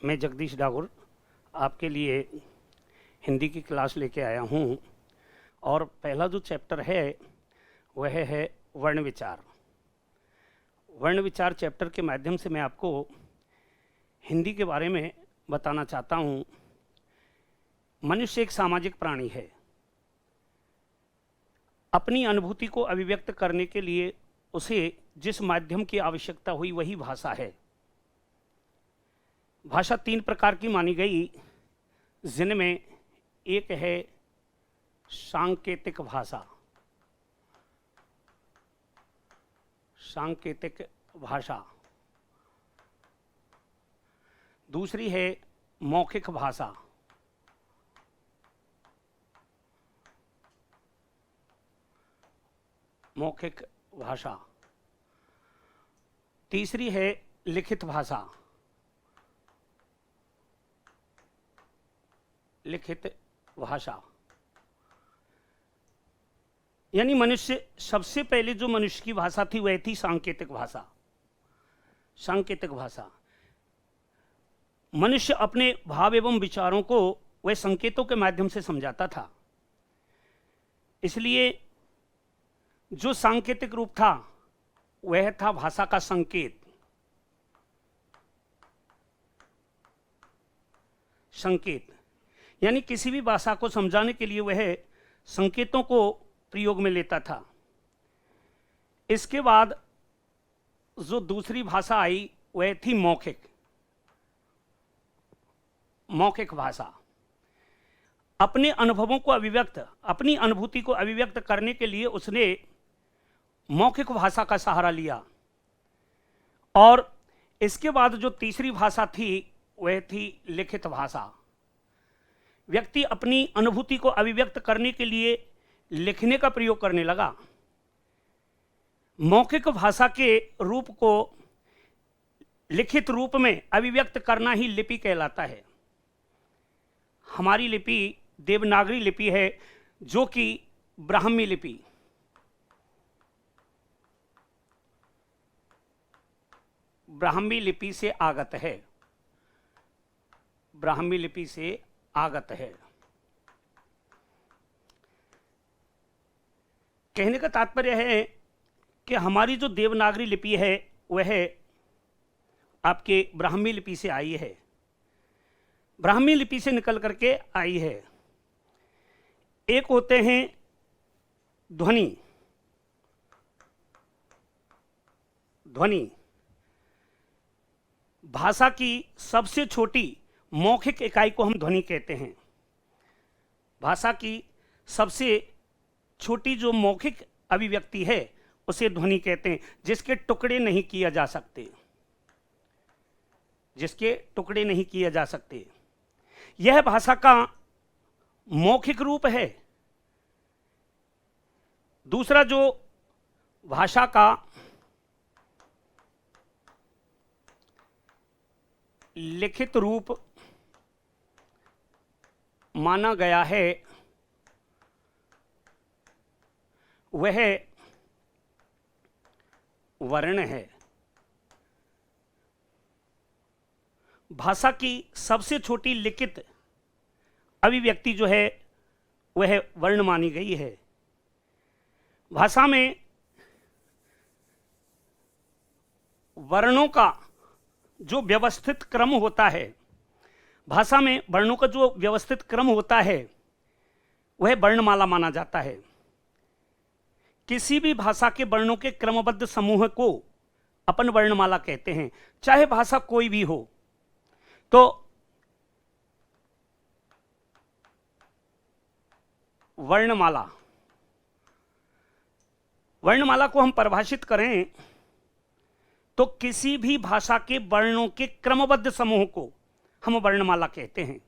मैं जगदीश डागुर आपके लिए हिंदी की क्लास लेके आया हूँ और पहला जो चैप्टर है वह है वर्ण विचार। वर्ण विचार चैप्टर के माध्यम से मैं आपको हिंदी के बारे में बताना चाहता हूँ। मनुष्य एक सामाजिक प्राणी है। अपनी अनुभूति को अभिव्यक्त करने के लिए उसे जिस माध्यम की आवश्यकता हुई वही भाषा है। भाषा तीन प्रकार की मानी गई, जिनमें एक है सांकेतिक भाषा। सांकेतिक भाषा। दूसरी है मौखिक भाषा। मौखिक भाषा। तीसरी है लिखित भाषा। लिखित भाषा। यानी मनुष्य सबसे पहले जो मनुष्य की भाषा थी वह थी सांकेतिक भाषा। सांकेतिक भाषा। मनुष्य अपने भाव एवं विचारों को वह संकेतों के माध्यम से समझाता था। इसलिए जो सांकेतिक रूप था वह था भाषा का संकेत। संकेत यानी किसी भी भाषा को समझाने के लिए वह संकेतों को प्रयोग में लेता था। इसके बाद जो दूसरी भाषा आई वह थी मौखिक। मौखिक भाषा। अपने अनुभवों को अपनी अनुभूति को अभिव्यक्त करने के लिए उसने मौखिक भाषा का सहारा लिया। और इसके बाद जो तीसरी भाषा थी वह थी लिखित भाषा। व्यक्ति अपनी अनुभूति को अभिव्यक्त करने के लिए लिखने का प्रयोग करने लगा। मौखिक भाषा के रूप को लिखित रूप में अभिव्यक्त करना ही लिपि कहलाता है। हमारी लिपि देवनागरी लिपि है, जो कि ब्राह्मी लिपि ब्राह्मी लिपि से आगत है। ब्राह्मी लिपि से आगत है। कहने का तात्पर्य है कि हमारी जो देवनागरी लिपि है वह आपके ब्राह्मी लिपि से आई है। ब्राह्मी लिपि से निकल करके आई है। एक होते हैं ध्वनि। ध्वनि भाषा की सबसे छोटी मौखिक इकाई को हम ध्वनि कहते हैं। भाषा की सबसे छोटी जो मौखिक अभिव्यक्ति है उसे ध्वनि कहते हैं, जिसके टुकड़े नहीं किए जा सकते। जिसके टुकड़े नहीं किए जा सकते। यह भाषा का मौखिक रूप है। दूसरा जो भाषा का लिखित रूप माना गया है वह वर्ण है। भाषा की सबसे छोटी लिखित अभिव्यक्ति जो है वह वर्ण मानी गई है। भाषा में वर्णों का जो व्यवस्थित क्रम होता है, भाषा में वर्णों का जो व्यवस्थित क्रम होता है वह वर्णमाला माना जाता है। किसी भी भाषा के वर्णों के क्रमबद्ध समूह को अपन वर्णमाला कहते हैं, चाहे भाषा कोई भी हो। तो वर्णमाला वर्णमाला को हम परिभाषित करें तो किसी भी भाषा के वर्णों के क्रमबद्ध समूह को हम वर्णमाला कहते हैं।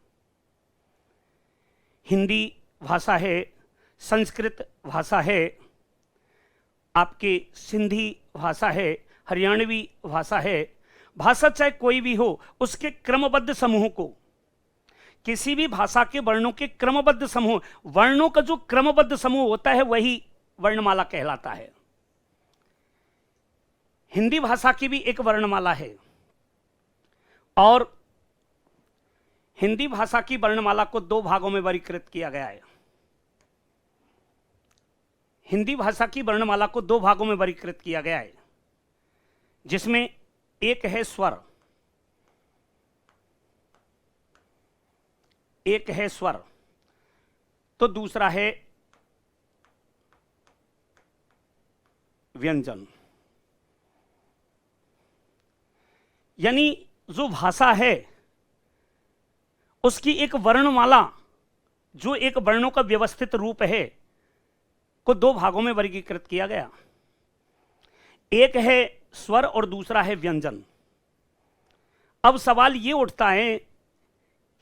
हिंदी भाषा है, संस्कृत भाषा है, आपके सिंधी भाषा है, हरियाणवी भाषा है। भाषा चाहे कोई भी हो, उसके क्रमबद्ध समूह को, किसी भी भाषा के वर्णों के क्रमबद्ध समूह, वर्णों का जो क्रमबद्ध समूह होता है वही वर्णमाला कहलाता है। हिंदी भाषा की भी एक वर्णमाला है और हिंदी भाषा की वर्णमाला को दो भागों में वर्गीकृत किया गया है। हिंदी भाषा की वर्णमाला को दो भागों में वर्गीकृत किया गया है, जिसमें एक है स्वर, एक है स्वर, तो दूसरा है व्यंजन। यानी जो भाषा है उसकी एक वर्णमाला, जो एक वर्णों का व्यवस्थित रूप है, को दो भागों में वर्गीकृत किया गया। एक है स्वर और दूसरा है व्यंजन। अब सवाल यह उठता है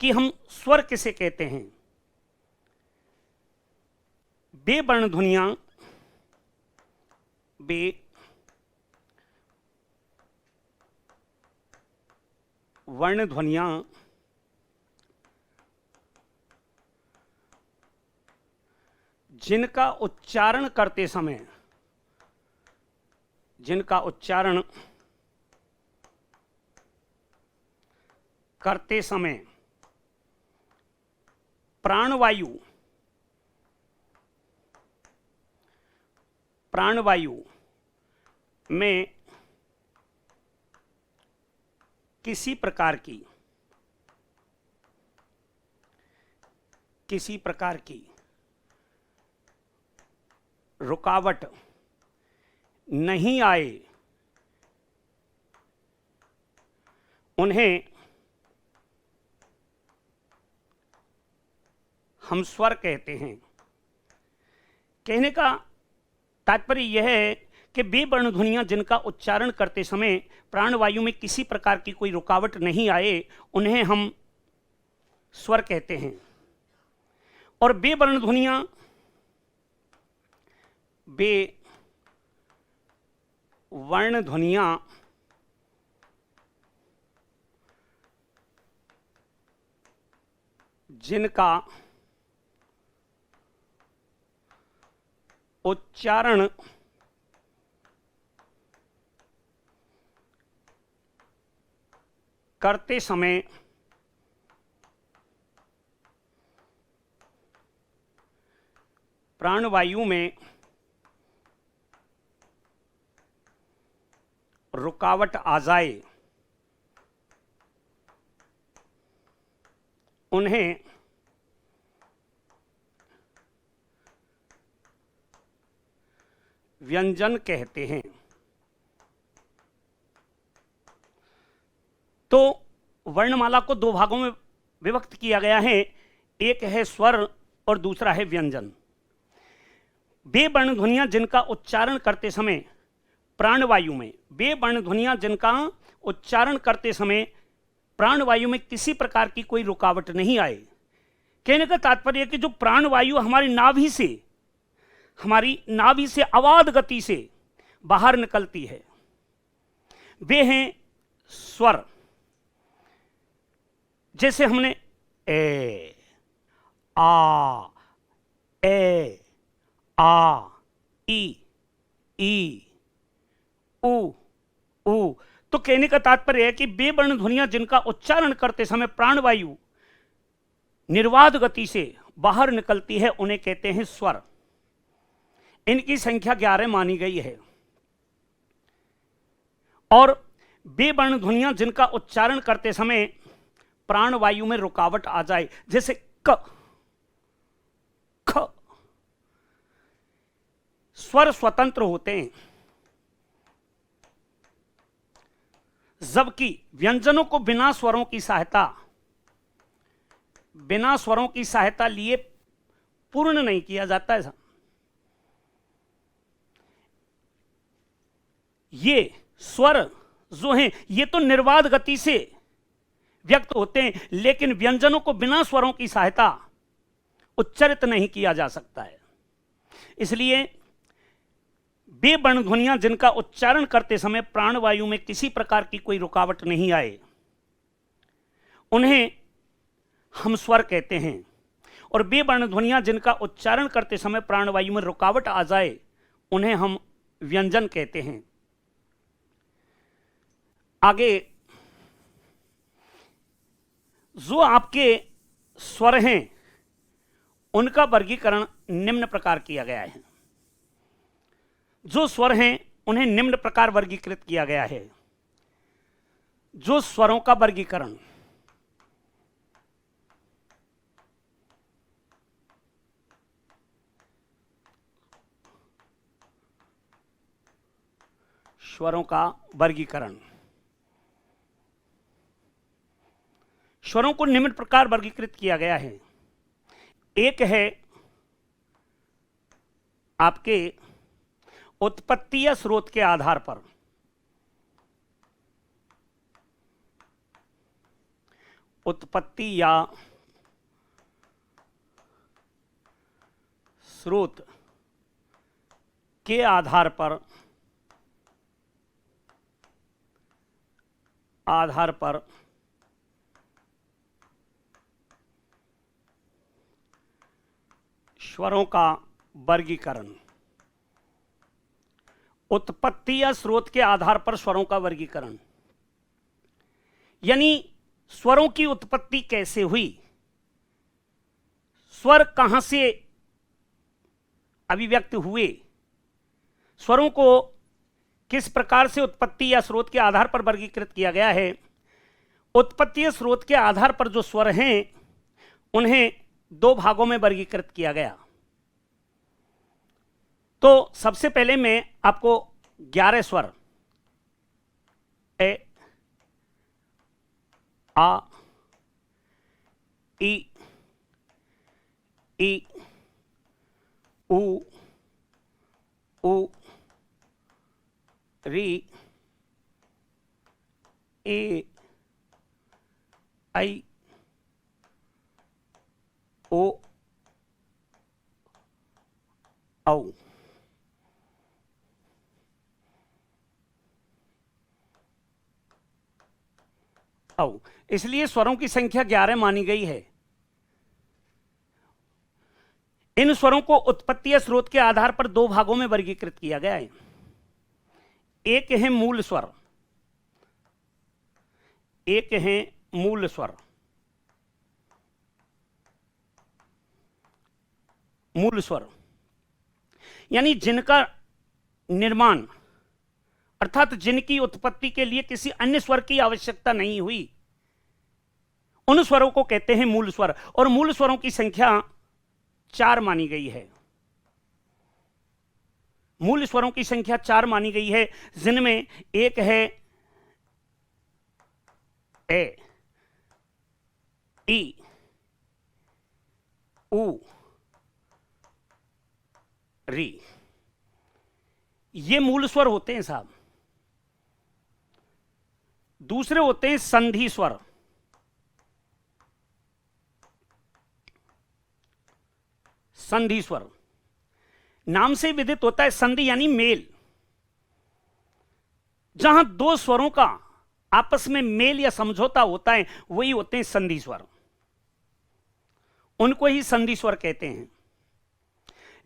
कि हम स्वर किसे कहते हैं? बे वर्ण ध्वनियां, बे वर्ण ध्वनियां जिनका उच्चारण करते समय, जिनका उच्चारण करते समय प्राणवायु में किसी प्रकार की रुकावट नहीं आए, उन्हें हम स्वर कहते हैं। कहने का तात्पर्य यह है कि बे वर्ण ध्वनियां जिनका उच्चारण करते समय प्राणवायु में किसी प्रकार की कोई रुकावट नहीं आए, उन्हें हम स्वर कहते हैं। और बे वर्ण ध्वनियां, बे वर्ण ध्वनियां जिनका उच्चारण करते समय प्राणवायु में रुकावट आ जाए, उन्हें व्यंजन कहते हैं। तो वर्णमाला को दो भागों में विभक्त किया गया है, एक है स्वर और दूसरा है व्यंजन। बे वर्ण ध्वनियां जिनका उच्चारण करते समय प्राणवायु में, बे वर्ण ध्वनियां जिनका उच्चारण करते समय प्राणवायु में किसी प्रकार की कोई रुकावट नहीं आए। कहने का तात्पर्य है कि जो प्राणवायु हमारी नाभि से अवाध गति से बाहर निकलती है, वे हैं स्वर। जैसे हमने ए, आ, ए, आ, ई, उ, तो कहने का तात्पर्य है कि बे वर्ण ध्वनियां जिनका उच्चारण करते समय प्राणवायु निर्वाध गति से बाहर निकलती है, उन्हें कहते हैं स्वर। इनकी संख्या 11 मानी गई है। और बे वर्ण ध्वनियां जिनका उच्चारण करते समय प्राणवायु में रुकावट आ जाए, जैसे क, ख, स्वर स्वतंत्र होते हैं, जबकि व्यंजनों को बिना स्वरों की सहायता लिए पूर्ण नहीं किया जाता है। ये स्वर जो हैं ये तो निर्बाध गति से व्यक्त होते हैं, लेकिन व्यंजनों को बिना स्वरों की सहायता उच्चारित नहीं किया जा सकता है। इसलिए बे वर्ण ध्वनियां जिनका उच्चारण करते समय प्राणवायु में किसी प्रकार की कोई रुकावट नहीं आए, उन्हें हम स्वर कहते हैं। और बे वर्ण ध्वनियां जिनका उच्चारण करते समय प्राणवायु में रुकावट आ जाए, उन्हें हम व्यंजन कहते हैं। आगे जो आपके स्वर हैं उनका वर्गीकरण निम्न प्रकार किया गया है। जो स्वर हैं उन्हें निम्न प्रकार वर्गीकृत किया गया है। जो स्वरों का वर्गीकरण स्वरों का वर्गीकरण स्वरों को निम्न प्रकार वर्गीकृत किया गया है। एक है आपके उत्पत्ति या स्रोत के आधार पर, उत्पत्ति या स्रोत के आधार पर स्वरों का वर्गीकरण। उत्पत्ति या स्रोत के आधार पर स्वरों का वर्गीकरण यानी स्वरों की उत्पत्ति कैसे हुई, स्वर कहां से अभिव्यक्त हुए, स्वरों को किस प्रकार से उत्पत्ति या स्रोत के आधार पर वर्गीकृत किया गया है। उत्पत्ति या स्रोत के आधार पर जो स्वर हैं उन्हें दो भागों में वर्गीकृत किया गया। तो सबसे पहले मैं आपको 11 स्वर ए, आ, ई, उ, री, ए, आई, ओ, औ। इसलिए स्वरों की संख्या 11 मानी गई है। इन स्वरों को उत्पत्ति या स्रोत के आधार पर दो भागों में वर्गीकृत किया गया है। एक है मूल स्वर, एक है मूल स्वर। मूल स्वर यानी जिनका निर्माण अर्थात जिनकी उत्पत्ति के लिए किसी अन्य स्वर की आवश्यकता नहीं हुई, उन स्वरों को कहते हैं मूल स्वर। और मूल स्वरों की संख्या 4 मानी गई है। मूल स्वरों की संख्या 4 मानी गई है, जिनमें एक है ए, ई, उ, री। ये मूल स्वर होते हैं साहब। दूसरे होते हैं संधि स्वर। संधि स्वर नाम से विदित होता है, संधि यानी मेल। जहां दो स्वरों का आपस में मेल या समझौता होता है वही होते हैं संधि स्वर, उनको ही संधि स्वर कहते हैं।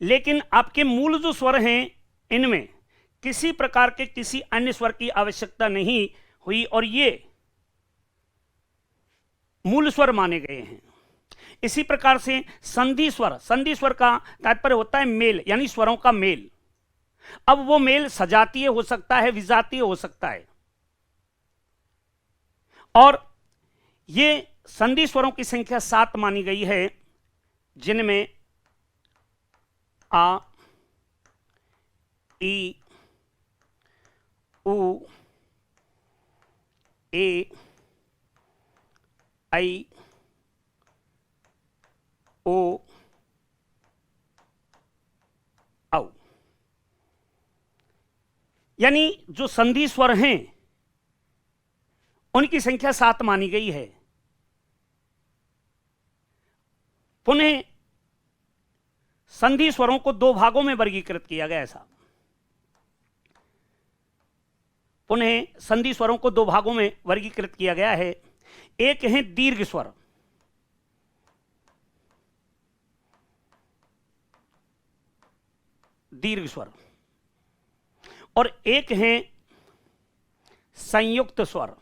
लेकिन आपके मूल जो स्वर हैं इनमें किसी प्रकार के किसी अन्य स्वर की आवश्यकता नहीं हुई और ये मूल स्वर माने गए हैं। इसी प्रकार से संधि स्वर का तात्पर्य होता है मेल, यानी स्वरों का मेल। अब वो मेल सजातीय हो सकता है, विजातीय हो सकता है। और ये संधि स्वरों की संख्या 7 मानी गई है, जिनमें आ, ई, उ, ए, आई, ओ, औ। यानी जो संधि स्वर हैं उनकी संख्या 7 मानी गई है। पुनः संधि स्वरों को दो भागों में वर्गीकृत किया गया है साहब। पुनः संधि स्वरों को दो भागों में वर्गीकृत किया गया है। एक है दीर्घ स्वर, दीर्घ स्वर, और एक है संयुक्त स्वर।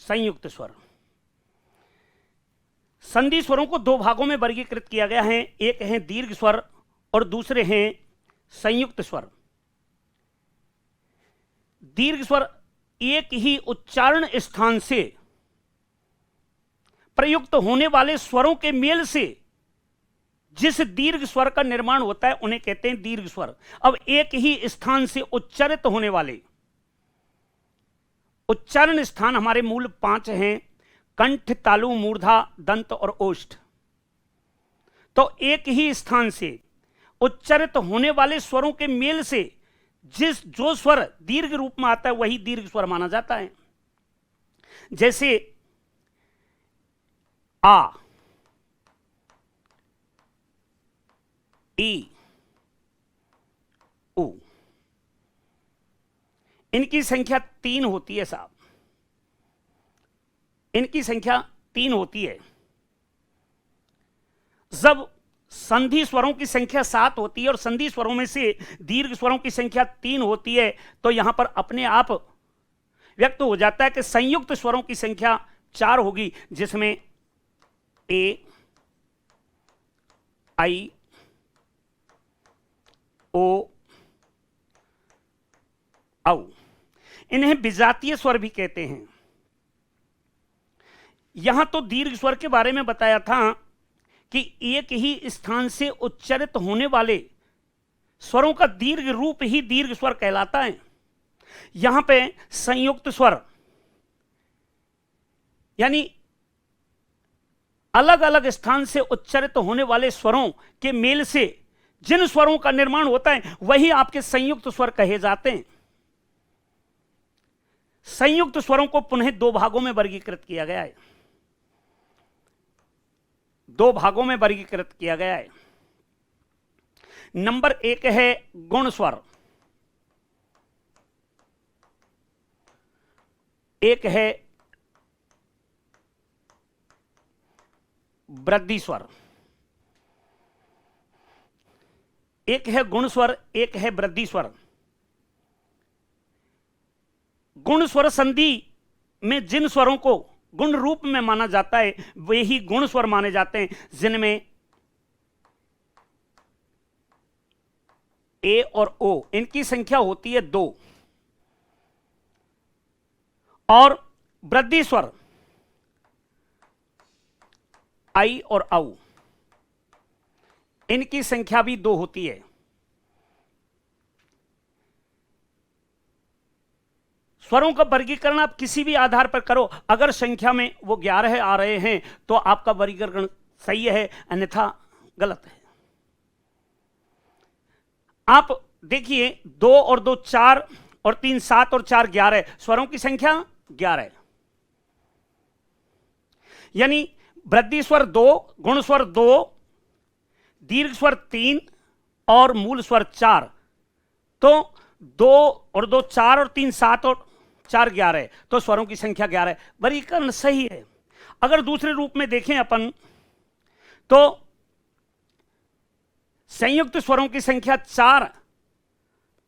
संयुक्त स्वर। संधि स्वरों को दो भागों में वर्गीकृत किया गया है, एक है दीर्घ स्वर और दूसरे हैं संयुक्त स्वर। दीर्घ स्वर एक ही उच्चारण स्थान से प्रयुक्त होने वाले स्वरों के मेल से जिस दीर्घ स्वर का निर्माण होता है उन्हें कहते हैं दीर्घ स्वर। अब एक ही स्थान से उच्चारित होने वाले, उच्चारण स्थान हमारे मूल 5 हैं, कंठ, तालु, मूर्धा, दंत और ओष्ठ। तो एक ही स्थान से उच्चारित होने वाले स्वरों के मेल से जो स्वर दीर्घ रूप में आता है वही दीर्घ स्वर माना जाता है। जैसे आ, ई, उ, इनकी संख्या 3 होती है साहब, इनकी संख्या 3 होती है। जब संधि स्वरों की संख्या 7 होती है और संधि स्वरों में से दीर्घ स्वरों की संख्या 3 होती है, तो यहां पर अपने आप व्यक्त हो जाता है कि संयुक्त स्वरों की संख्या 4 होगी, जिसमें ए, आई, ओ, औ। इन्हें विजातीय स्वर भी कहते हैं। यहां तो दीर्घ स्वर के बारे में बताया था कि एक ही स्थान से उच्चारित होने वाले स्वरों का दीर्घ रूप ही दीर्घ स्वर कहलाता है। यहां पे संयुक्त स्वर यानी अलग अलग स्थान से उच्चारित होने वाले स्वरों के मेल से जिन स्वरों का निर्माण होता है वही आपके संयुक्त स्वर कहे जाते हैं। संयुक्त स्वरों को पुनः 2 भागों में वर्गीकृत किया गया है, 2 भागों में वर्गीकृत किया गया है। नंबर 1 है गुण स्वर, एक है वृद्धि स्वर। एक है गुण स्वर, एक है वृद्धि स्वर। गुण स्वर संधि में जिन स्वरों को गुण रूप में माना जाता है वे ही गुण स्वर माने जाते हैं, जिनमें ए और ओ इनकी संख्या होती है 2। और वृद्धि स्वर आई और औ इनकी संख्या भी 2 होती है। स्वरों का वर्गीकरण आप किसी भी आधार पर करो, अगर संख्या में वो 11 आ रहे हैं तो आपका वर्गीकरण सही है, अन्यथा गलत है। आप देखिए 2 और 2 4 और 3 7 और 4 11, स्वरों की संख्या 11, यानी वृद्धि स्वर 2, गुण स्वर 2, दीर्घ स्वर 3 और मूल स्वर 4। तो 2 और 2 4 और 3 7 और 4 11, तो स्वरों की संख्या 11, वर्गीकरण सही है। अगर दूसरे रूप में देखें अपन तो संयुक्त स्वरों की संख्या 4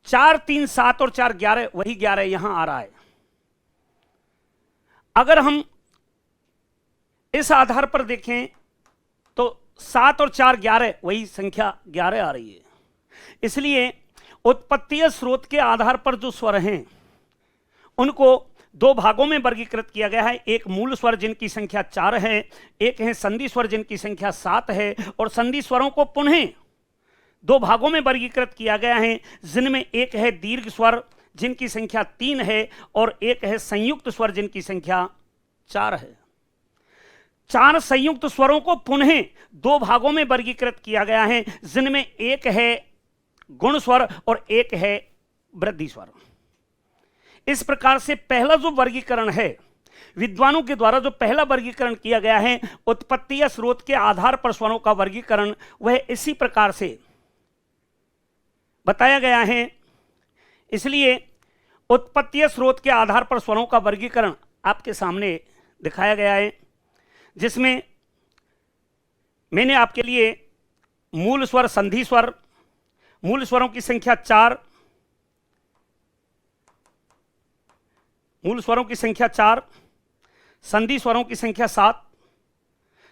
4 3 7 और 4 11, वही 11 यहां आ रहा है। अगर हम इस आधार पर देखें तो 7 और 4 11, वही संख्या 11 आ रही है। इसलिए उत्पत्तीय स्रोत के आधार पर जो स्वर हैं उनको 2 भागों में वर्गीकृत किया गया है, एक मूल स्वर जिनकी संख्या 4 है, एक है संधि स्वर जिनकी संख्या 7 है। और संधि स्वरों को पुनः 2 भागों में वर्गीकृत किया गया है, जिनमें एक है दीर्घ स्वर जिनकी संख्या 3 है और एक है संयुक्त स्वर जिनकी संख्या 4 है। 4 संयुक्त स्वरों को पुनः 2 भागों में वर्गीकृत किया गया है, जिनमें एक है गुण स्वर और एक है वृद्धि स्वर। इस प्रकार से पहला जो वर्गीकरण है, विद्वानों के द्वारा जो पहला वर्गीकरण किया गया है उत्पत्ति या स्रोत के आधार पर स्वरों का वर्गीकरण, वह इसी प्रकार से बताया गया है। इसलिए उत्पत्ति या स्रोत के आधार पर स्वरों का वर्गीकरण आपके सामने दिखाया गया है, जिसमें मैंने आपके लिए मूल स्वर, संधि स्वर, मूल स्वरों की संख्या 4, मूल स्वरों की संख्या 4, संधि स्वरों की संख्या 7।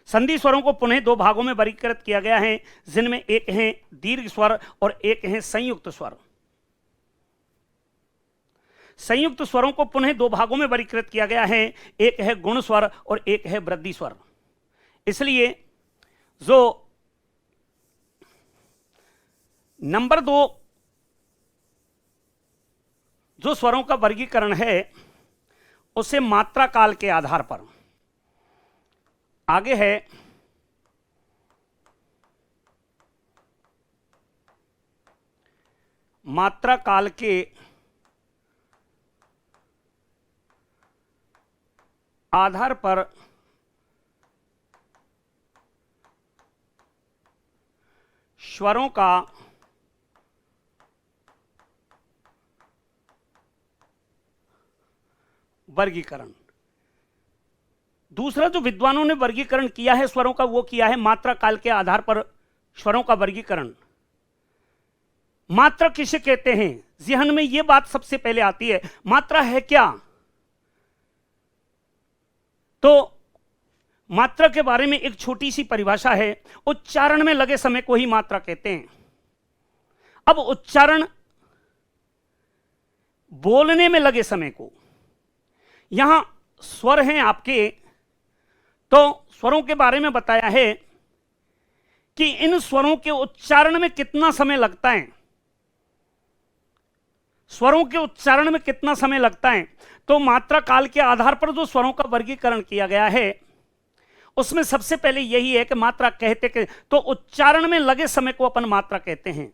संधि स्वरों को पुनः 2 भागों में वर्गीकृत किया गया है, जिनमें एक है दीर्घ स्वर और एक है संयुक्त स्वर। संयुक्त स्वरों को पुनः 2 भागों में वर्गीकृत किया गया है, एक है गुण स्वर और एक है वृद्धि स्वर। इसलिए जो नंबर 2 जो स्वरों का वर्गीकरण है उसे मात्रा काल के आधार पर, आगे है मात्रा काल के आधार पर स्वरों का वर्गीकरण। दूसरा जो विद्वानों ने वर्गीकरण किया है स्वरों का, वो किया है मात्रा काल के आधार पर स्वरों का वर्गीकरण। मात्रा किसे कहते हैं, जहन में यह बात सबसे पहले आती है, मात्रा है क्या? तो मात्रा के बारे में एक छोटी सी परिभाषा है, उच्चारण में लगे समय को ही मात्रा कहते हैं। अब उच्चारण बोलने में लगे समय को, यहां स्वर हैं आपके, तो स्वरों के बारे में बताया है कि इन स्वरों के उच्चारण में कितना समय लगता है, स्वरों के उच्चारण में कितना समय लगता है। तो मात्रा काल के आधार पर जो स्वरों का वर्गीकरण किया गया है उसमें सबसे पहले यही है कि मात्रा कहते के, तो उच्चारण में लगे समय को अपन मात्रा कहते हैं।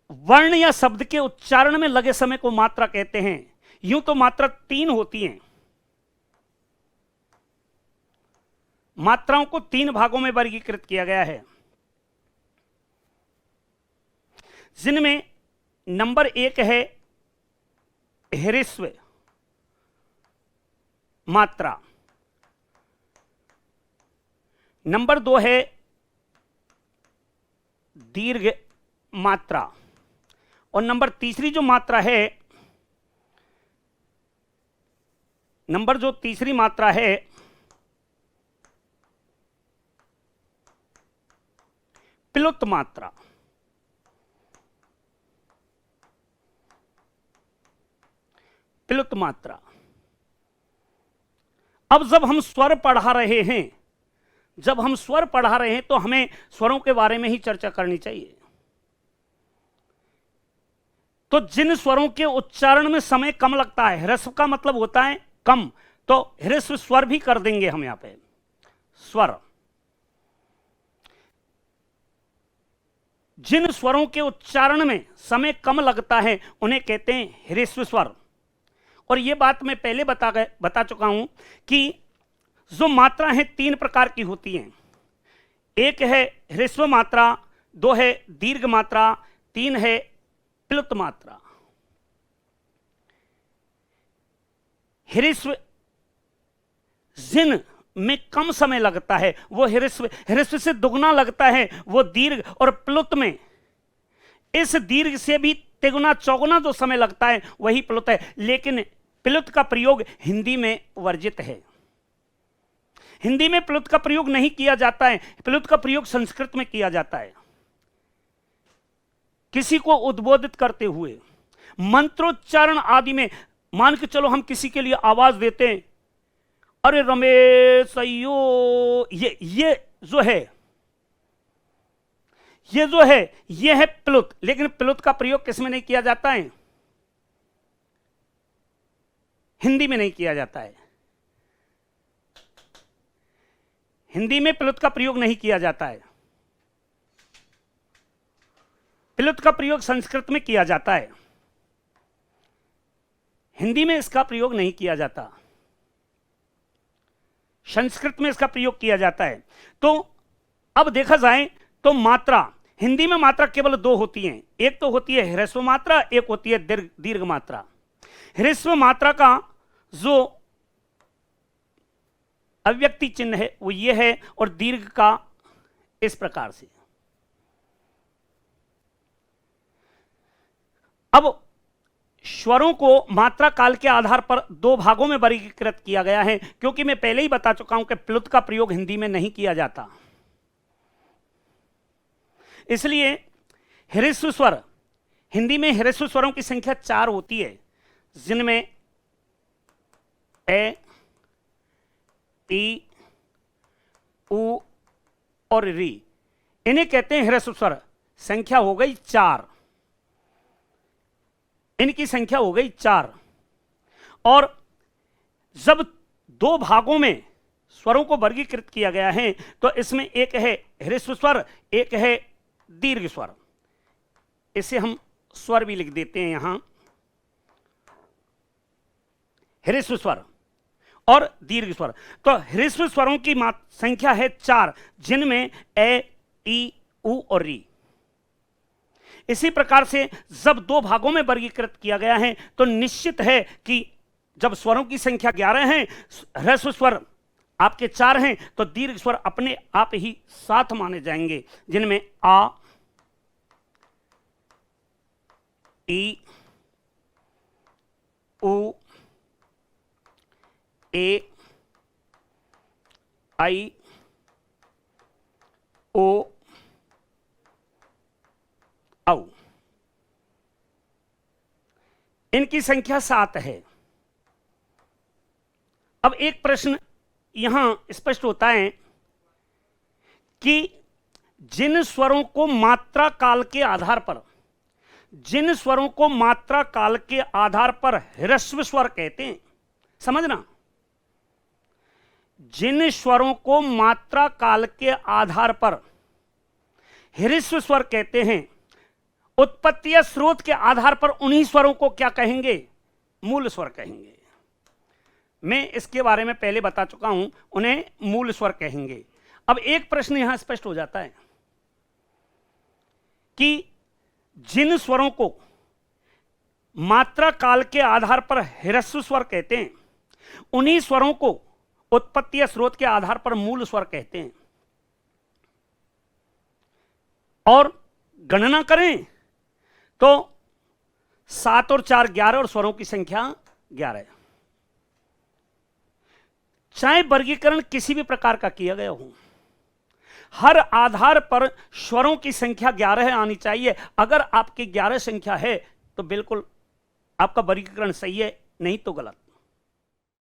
वर्ण या शब्द के उच्चारण में लगे समय को मात्रा कहते हैं। यूं तो मात्रा 3 होती हैं, मात्राओं को 3 भागों में वर्गीकृत किया गया है, जिनमें नंबर 1 है ह्रस्व मात्रा, नंबर 2 है दीर्घ मात्रा, और नंबर तीसरी जो मात्रा है, नंबर जो तीसरी मात्रा है प्लुत मात्रा। प्लुत मात्रा। अब जब हम स्वर पढ़ा रहे हैं, जब हम स्वर पढ़ा रहे हैं तो हमें स्वरों के बारे में ही चर्चा करनी चाहिए। तो जिन स्वरों के उच्चारण में समय कम लगता है, ह्रस्व का मतलब होता है कम, तो ह्रस्व स्वर भी कर देंगे हम यहां पे, स्वर। जिन स्वरों के उच्चारण में समय कम लगता है उन्हें कहते हैं ह्रस्व स्वर। और यह बात मैं पहले बता चुका हूं कि जो मात्रा है 3 प्रकार की होती हैं, एक है ह्रस्व मात्रा, 2 है दीर्घ मात्रा, 3 है प्लुत मात्रा। ह्रस्व जिन में कम समय लगता है वो ह्रस्व, ह्रस्व से दुगना लगता है वो दीर्घ, और प्लुत में इस दीर्घ से भी तिगुना चौगुना जो समय लगता है वही प्लुत है। लेकिन प्लुत का प्रयोग हिंदी में वर्जित है, हिंदी में प्लुत का प्रयोग नहीं किया जाता है। प्लुत का प्रयोग संस्कृत में किया जाता है। किसी को उद्बोधित करते हुए, मंत्रोच्चारण आदि में, मान के चलो हम किसी के लिए आवाज देते हैं, अरे रमेश अयो, ये जो है, ये है प्लुत। लेकिन प्लुत का प्रयोग किस में नहीं किया जाता है? हिंदी में नहीं किया जाता है। हिंदी में प्लुत का प्रयोग नहीं किया जाता है। प्लुत का प्रयोग संस्कृत में किया जाता है, हिंदी में इसका प्रयोग नहीं किया जाता, संस्कृत में इसका प्रयोग किया जाता है। तो अब देखा जाए तो मात्रा, हिंदी में मात्रा केवल 2 होती हैं, एक तो होती है ह्रस्व मात्रा, एक होती है दीर्घ मात्रा। ह्रस्व मात्रा का जो अव्यक्ति चिन्ह है वो ये है, और दीर्घ का इस प्रकार से। अब स्वरों को मात्रा काल के आधार पर दो भागों में वर्गीकृत किया गया है, क्योंकि मैं पहले ही बता चुका हूं कि प्लुत का प्रयोग हिंदी में नहीं किया जाता, इसलिए ह्रस्व स्वर, हिंदी में ह्रस्व स्वरों की संख्या 4 होती है, जिनमें ए, ई, उ और री, इन्हें कहते हैं ह्रस्व स्वर। संख्या हो गई 4, इनकी संख्या हो गई 4। और जब दो भागों में स्वरों को वर्गीकृत किया गया है तो इसमें एक है ह्रस्व स्वर, एक है दीर्घ स्वर। इसे हम स्वर भी लिख देते हैं यहां, ह्रस्व स्वर और दीर्घ स्वर। तो ह्रस्व स्वरों की संख्या है 4, जिनमें ए, ई, उ और री। इसी प्रकार से जब दो भागों में वर्गीकृत किया गया है तो निश्चित है कि जब स्वरों की संख्या 11 है, ह्रस्व स्वर आपके 4 हैं, तो दीर्घ स्वर अपने आप ही 7 माने जाएंगे, जिनमें आ, ई, उ, ए, आई, ओ, औ। इनकी संख्या 7 है। अब एक प्रश्न यहां स्पष्ट होता है कि जिन स्वरों को मात्रा काल के आधार पर, जिन स्वरों को मात्रा काल के आधार पर ह्रस्व स्वर कहते हैं, समझना, जिन स्वरों को मात्रा काल के आधार पर ह्रस्व स्वर कहते हैं, उत्पत्ति या स्रोत के आधार पर उन्हीं स्वरों को क्या कहेंगे? मूल स्वर कहेंगे। मैं इसके बारे में पहले बता चुका हूं, उन्हें मूल स्वर कहेंगे। अब एक प्रश्न यहां स्पष्ट हो जाता है कि जिन स्वरों को मात्रा काल के आधार पर ह्रस्व स्वर कहते हैं, उन्हीं स्वरों को उत्पत्ति या स्रोत के आधार पर मूल स्वर कहते हैं। और गणना करें तो 7 और 4 11 और स्वरों की संख्या 11। चाहे वर्गीकरण किसी भी प्रकार का किया गया हो, हर आधार पर स्वरों की संख्या 11 आनी चाहिए। अगर आपकी 11 संख्या है तो बिल्कुल आपका वर्गीकरण सही है, नहीं तो गलत।